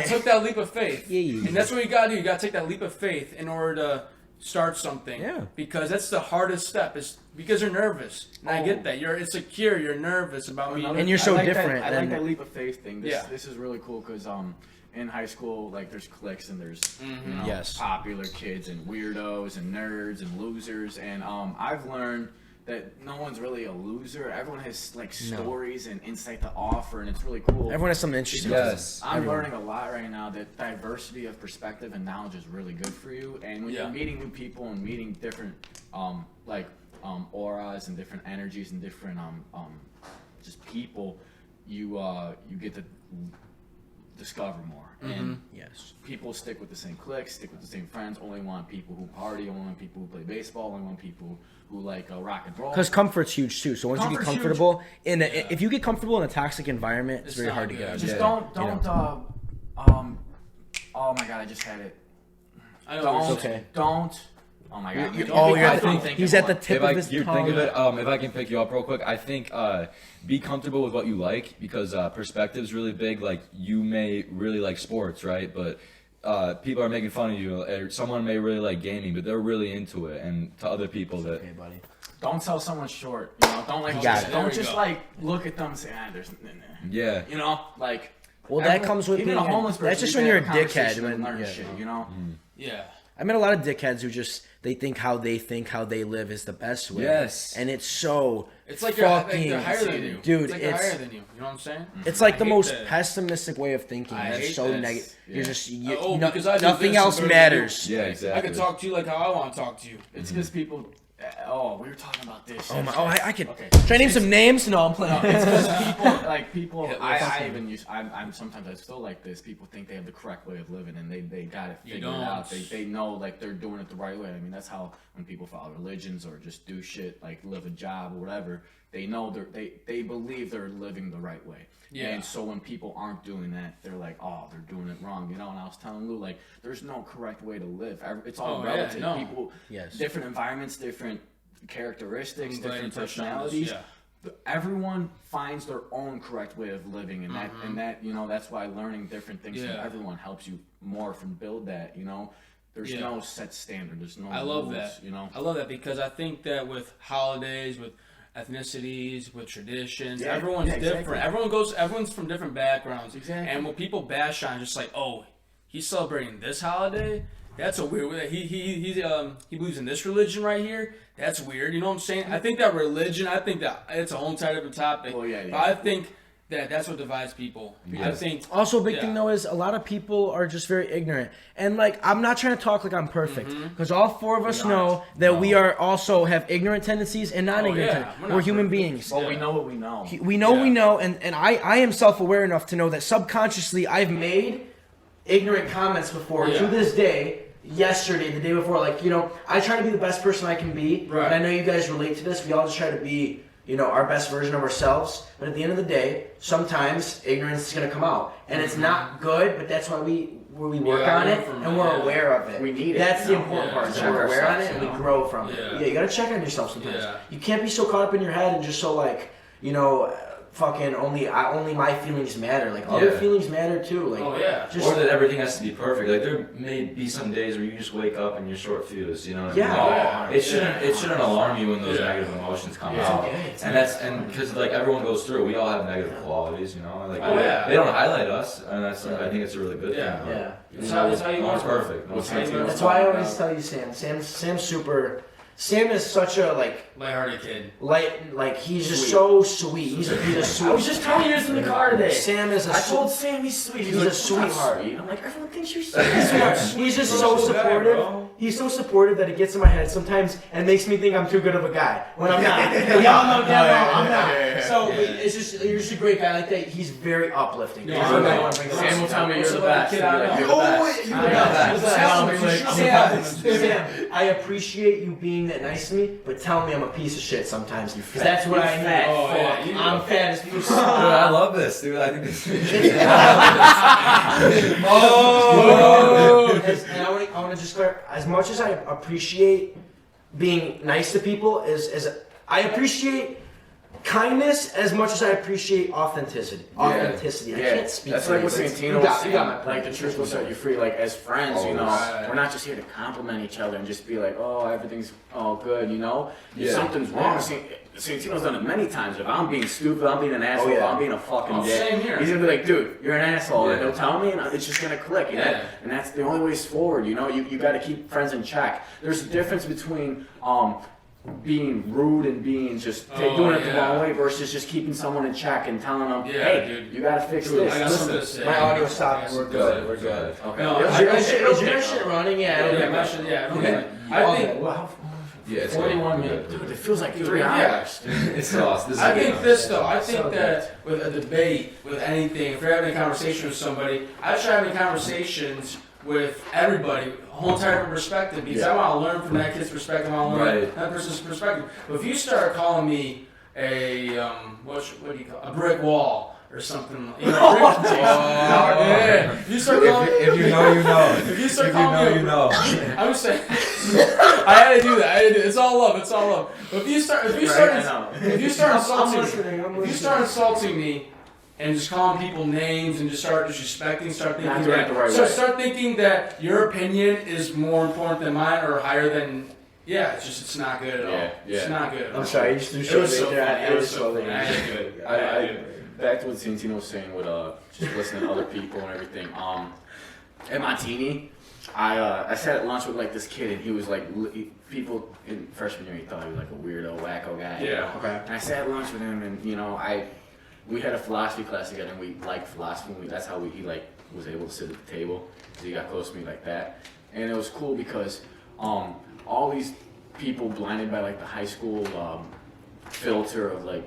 took that leap of faith, and that's what you gotta do. You gotta take that leap of faith in order to start something. Yeah. Because that's the hardest step. Is because you're nervous. And I get that. You're insecure. You're nervous about me. And you're so different. I like that leap of faith thing. This is really cool because in high school, like there's cliques and there's you know, popular kids and weirdos and nerds and losers, and I've learned that no one's really a loser. Everyone has like stories and insight to offer, and it's really cool. Everyone has something interesting. Yes. I'm learning a lot right now that diversity of perspective and knowledge is really good for you, and when you're meeting new people and meeting different auras and different energies and different just people, you get to discover more. And people stick with the same cliques, stick with the same friends, only want people who party, only want people who play baseball, only want people who like rock and roll. Because comfort's huge too. So once you get comfortable if you get comfortable in a toxic environment, it's very hard to get out of. Just don't oh my god, I just had it. Don't oh my god. He's at the tip of his tongue. Think of it, if I can pick you up real quick, I think be comfortable with what you like, because perspective's really big. Like, you may really like sports, right? But people are making fun of you. Or someone may really like gaming, but they're really into it. And to other people that... Okay, buddy. Don't sell someone short. You know, don't just like look at them and say, there's... Yeah. You know, like... Well, that comes with even a homeless person. That's just when you're a dickhead. Shit, you know? Yeah. I met a lot of dickheads who just they think how they live is the best way. Yes. And it's so it's like fucking they're higher than you. Dude, it's like they're higher than you. You know what I'm saying? It's like the most pessimistic way of thinking. It's so negative. Yeah. You're just because I do nothing else matters. Yeah, exactly. I can talk to you like how I want to talk to you. It's because people. We were talking about this. I could. Okay. Should I name some names? No, I'm playing. It's because people. I'm sometimes I still like this. People think they have the correct way of living, and they got it figured out. They know like they're doing it the right way. I mean, that's how when people follow religions or just do shit like live a job or whatever, they know they believe they're living the right way. Yeah. And so when people aren't doing that, they're like, they're doing it wrong, you know. And I was telling Lou, like, there's no correct way to live. It's all relative. People, different environments, different characteristics, different personalities. Everyone finds their own correct way of living, and that you know, that's why learning different things from everyone helps you morph and build that. You know, there's no set standard. There's no. I love rules, that. You know, I love that because I think that with holidays, with ethnicities, with traditions, everyone's different. Everyone's from different backgrounds. Exactly. And when people bash on, just like, he's celebrating this holiday. That's a weird way. He believes in this religion right here. That's weird. You know what I'm saying? I think that religion. I think that it's a whole entire different topic. But I think that's what divides people. Yes. I think. Also, a big thing though is a lot of people are just very ignorant. And like, I'm not trying to talk like I'm perfect, because all four of us know that we are also have ignorant tendencies and non-ignorant tendencies. We're human beings. Well, we know what we know. We know, and I am self-aware enough to know that subconsciously I've made ignorant comments before to this day. Yesterday, the day before, like, you know, I try to be the best person I can be, and I know you guys relate to this. We all just try to be, you know, our best version of ourselves. But at the end of the day, sometimes ignorance is going to come out, and it's not good. But that's why we work on it, and we're aware of it. We need it. That's the important part. So we're aware on it, and we grow from it. Yeah, you got to check on yourself sometimes. You can't be so caught up in your head and just so like, you know. Fucking only my feelings matter. Like other feelings matter too. Like or that everything has to be perfect. Like there may be some days where you just wake up and you're short fused. You know what I mean? It shouldn't alarm you when those negative emotions come out. And because like everyone goes through, we all have negative qualities. You know, like they don't highlight us, and that's I think it's a really good thing. Yeah. That's how you are. Perfect. That's why I always tell you, Sam's super. Sam is such a lighthearted kid. Like he's just so sweet. He's a sweet. I was just telling you this in the car today. Sam is I told Sam he's sweet. He's a sweetheart. I'm like, everyone thinks you're sweet. He's just so supportive. He's so supportive that it gets in my head sometimes and makes me think I'm too good of a guy when I'm not. Y'all know damn well I'm not. So it's just you're just a great guy like that. He's very uplifting. Sam will tell me you're the best. Sam, I appreciate you being that nice to me, but tell me I'm a piece of shit sometimes. Because that's what I need. Oh, yeah, I'm fat as fuck. Dude, I love this, dude. I think this is And I want to just clarify, as much as I appreciate being nice to people, as I appreciate kindness as much as I appreciate authenticity. Authenticity. I can't speak. That's for like you, what but it's- Santino you was got saying. my point. Like the truth will set you free. Like as friends, you know, right. we're not just here to compliment each other and just be like, oh, everything's all good, you know. If Yeah. something's wrong, Santino's done it many times. If I'm being stupid, I'm being an asshole, yeah. I'm being a fucking dick. Same here. He's gonna be like, dude, you're an asshole, Yeah. and he'll tell me, and it's just gonna click. And that's the only way forward. You know, you got to keep friends in check. There's a difference between being rude and being just doing it the wrong way versus just keeping someone in check and telling them, hey, dude. you gotta fix Dude, this. I got Listen, something to say. My audio stopped. We're good. We're good. Okay. No, Is your shit running? Yeah. I don't know. I think. yeah, it's 41 good. minutes. Dude, it feels like 3 Yeah. hours. It's awesome. I think this though. I think that with a debate, with anything, if you're having a conversation with somebody, I try having conversations with everybody, a whole entire different perspective, because I want to learn from that kid's perspective. I want to learn that person's perspective. But if you start calling me a what do you call a brick wall or something, you know, yeah. You start calling if you know, you know. If you start If you calling know, me, you know. I'm saying, I had to do that. It's all love. It's all love. But if you start insulting me, and just calling people names and just start disrespecting, start thinking that your opinion is more important than mine or higher than. Yeah, it's not good at all. It's not good at all. I'm sorry. You just It was so funny. It was so funny. Back to what Santino was saying with just listening to other people and everything. At Montini, I sat at lunch with like this kid and he was like people in freshman year he thought he was like a weirdo, wacko guy. Yeah. Okay. And I sat at lunch with him and you know we had a philosophy class together and we liked philosophy. And that's how he like was able to sit at the table. So he got close to me like that, and it was cool because all these people blinded by like the high school filter of like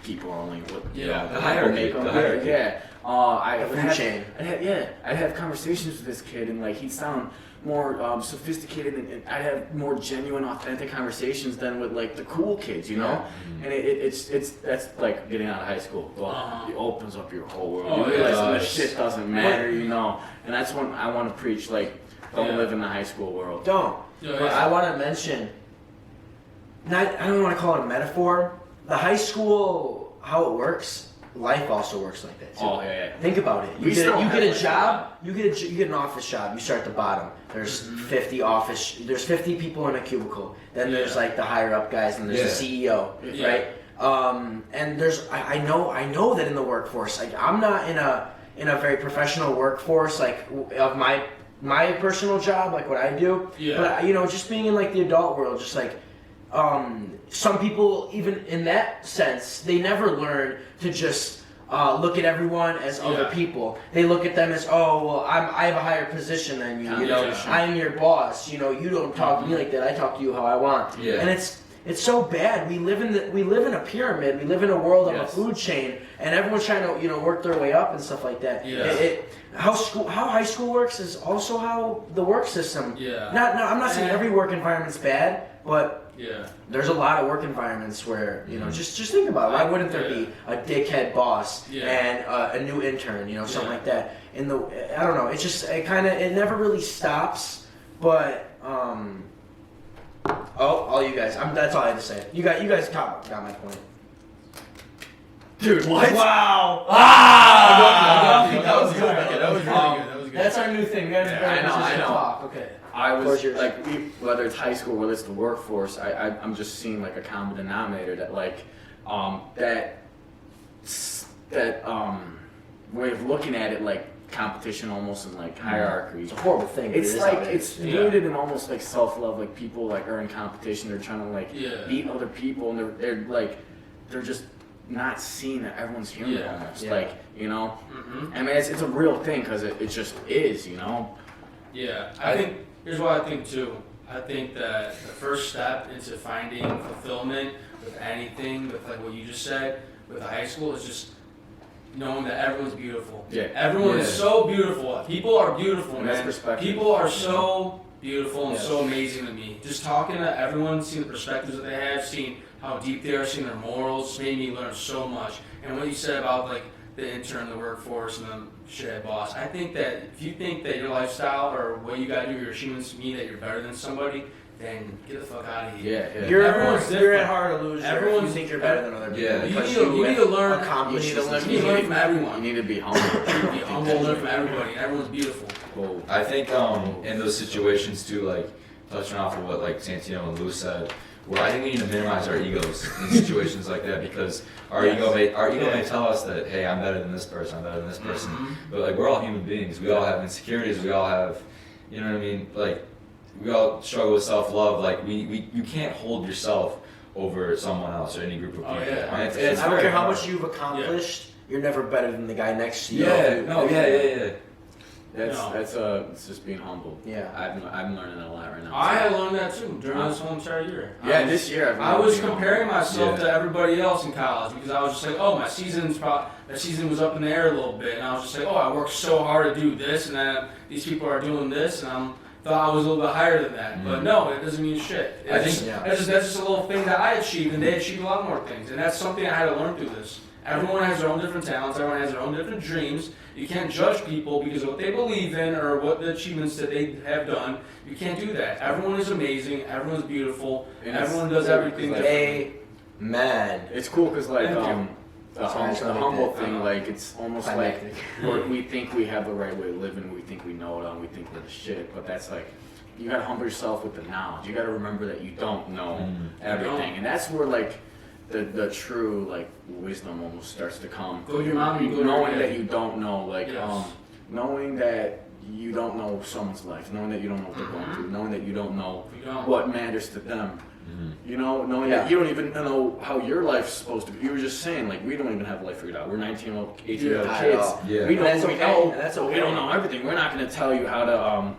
people only the hierarchy. Yeah. I'd have conversations with this kid and like he'd sound more sophisticated and I'd have more genuine, authentic conversations than with like the cool kids, you know. And that's like getting out of high school. Well, it opens up your whole world. You realize this shit doesn't matter, you know. And that's when I want to preach like don't live in the high school world. Don't. But I want to mention. I don't want to call it a metaphor. The high school, how it works. Life also works like that too. Oh yeah. Think about it. You get a job. You get an office job. You start at the bottom. There's 50 There's 50 people in a cubicle. Then there's like the higher up guys, and there's the CEO, right? And there's I know that in the workforce. Like I'm not in a very professional workforce like of my personal job, like what I do. Yeah. But you know, just being in like the adult world, just like. Some people, even in that sense, they never learn to just look at everyone as other people. They look at them as, oh, well, I have a higher position than you. You know, I'm your boss. You know, you don't talk to me like that. I talk to you how I want. Yeah. And it's so bad. We live in a pyramid. We live in a world of a food chain, and everyone's trying to work their way up and stuff like that. Yeah. How high school works is also how the work system. Yeah. I'm not saying every work environment's bad, but. Yeah. There's a lot of work environments where, just think about it. Why wouldn't there be a dickhead boss and a new intern, something like that? I don't know. It's just, it never really stops, but, all you guys, that's all I had to say. You guys got my point. Dude, what? Wow! That was good. That was really good. That's our new thing. We have I know. Talk. Okay. I was like, whether it's high school, whether it's the workforce, I'm just seeing like a common denominator that like, that way of looking at it like competition almost and like hierarchy. It's a horrible thing. It's like it's rooted in almost like self-love. Like people like are in competition. They're trying to like beat other people, and they're just not seeing that everyone's human almost. Like I mean it's a real thing because it just is. Yeah, I think. Here's what I think too. I think that the first step into finding fulfillment with anything, with like what you just said, with the high school, is just knowing that everyone's beautiful. Yeah. Everyone is so beautiful. People are beautiful, man. People are so beautiful and so amazing to me. Just talking to everyone, seeing the perspectives that they have, seeing how deep they are, seeing their morals, made me learn so much. And what you said about like the intern, the workforce, and the shithead boss, I think that if you think that your lifestyle or what you gotta do, your achievements mean that you're better than somebody, then get the fuck out of here. Yeah. You're at heart a loser. Everyone's, you think you're better than other people. Yeah. You need to learn. You need to learn from everyone. You need to be humble. You need to be humble, learn from everybody. Everyone's beautiful. Well, I think in those situations too, like touching off of what like Santino and Lou said, where I think we need to minimize our egos in situations like that, because our ego may tell us that, hey, I'm better than this person, I'm better than this person, but like we're all human beings. We all have insecurities. We all have, you know what I mean? Like we all struggle with self-love. Like you can't hold yourself over someone else or any group of people. I don't care how much you've accomplished. You're never better than the guy next to you. Yeah. It's just being humble. Yeah. I'm learning a lot right now. I had learned that too during this whole entire year. This year I was comparing myself to everybody else in college because I was just like, oh, that season was up in the air a little bit, and I was just like, oh, I worked so hard to do this, and then these people are doing this, and I thought I was a little bit higher than that. But no, it doesn't mean shit. That's just a little thing that I achieved, and they achieved a lot more things, and that's something I had to learn through this. Everyone has their own different talents. Everyone has their own different dreams. You can't judge people because of what they believe in or what the achievements that they have done. You can't do that. Everyone is amazing. Everyone's beautiful. And everyone does everything differently. Amen. It's cool because like the humble thing, like it's almost like we think we have the right way of living. We think we know it all. And we think we're the shit. But that's like, you gotta humble yourself with the knowledge. You gotta remember that you don't know everything, and that's where like the true like wisdom almost starts to come. Go to your mom and go to knowing your that you don't know, like yes. Knowing that you don't know someone's life, knowing that you don't know what they're going through, knowing that you don't know what matters to them. You know, knowing that you don't even know how your life's supposed to be. You were just saying, like, we don't even have life figured out. We're 18-year-old kids. We don't That's okay. We don't know everything. We're not going to tell you how to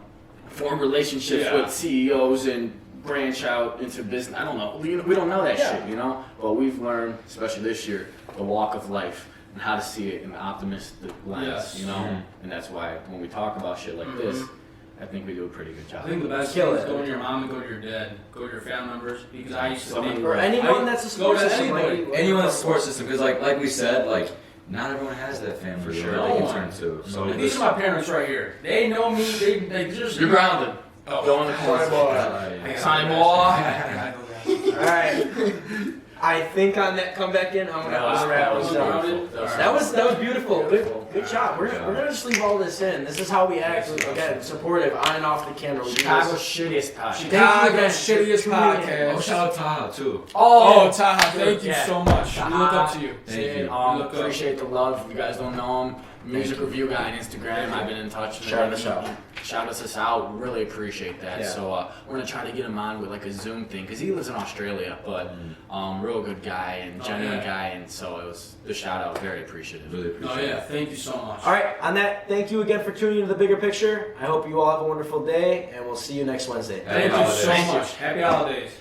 form relationships with CEOs and branch out into business. I don't know. We don't know that shit, you know? But we've learned, especially this year, the walk of life and how to see it in the optimistic lens, you know? And that's why when we talk about shit like this, I think we do a pretty good job. I think the best thing is go to your mom and go to your dad. Go to your family members, because I used to think... Or anyone that's a support system. Anyone that's a support system, because like we said, like, not everyone has that family for sure they can turn to. So these are my parents right here. They know me. They just... You're grounded. Go in the corner. Sign ball. All right. I think on that come back in, I'm gonna wrap this up. That was beautiful. Good job. We're gonna just leave all this in. This is how we act. Again, supportive on and off the camera. Chicago's shittiest podcast. Chicago's shittiest podcast. Oh, shout out Taha too. Oh, Taha, thank you so much. We look up to you. Thank you. Appreciate the love. If you guys don't know him, music review guy on Instagram. I've been in touch. Shout us out. Shout us out. Really appreciate that. Yeah. So we're gonna try to get him on with like a Zoom thing because he lives in Australia, but real good guy and genuine guy, and so it was the shout out. Very appreciative. Really appreciate it. Thank you so much. All right. On that, thank you again for tuning into the bigger picture. I hope you all have a wonderful day, and we'll see you next Wednesday. Thank you so much. Happy holidays.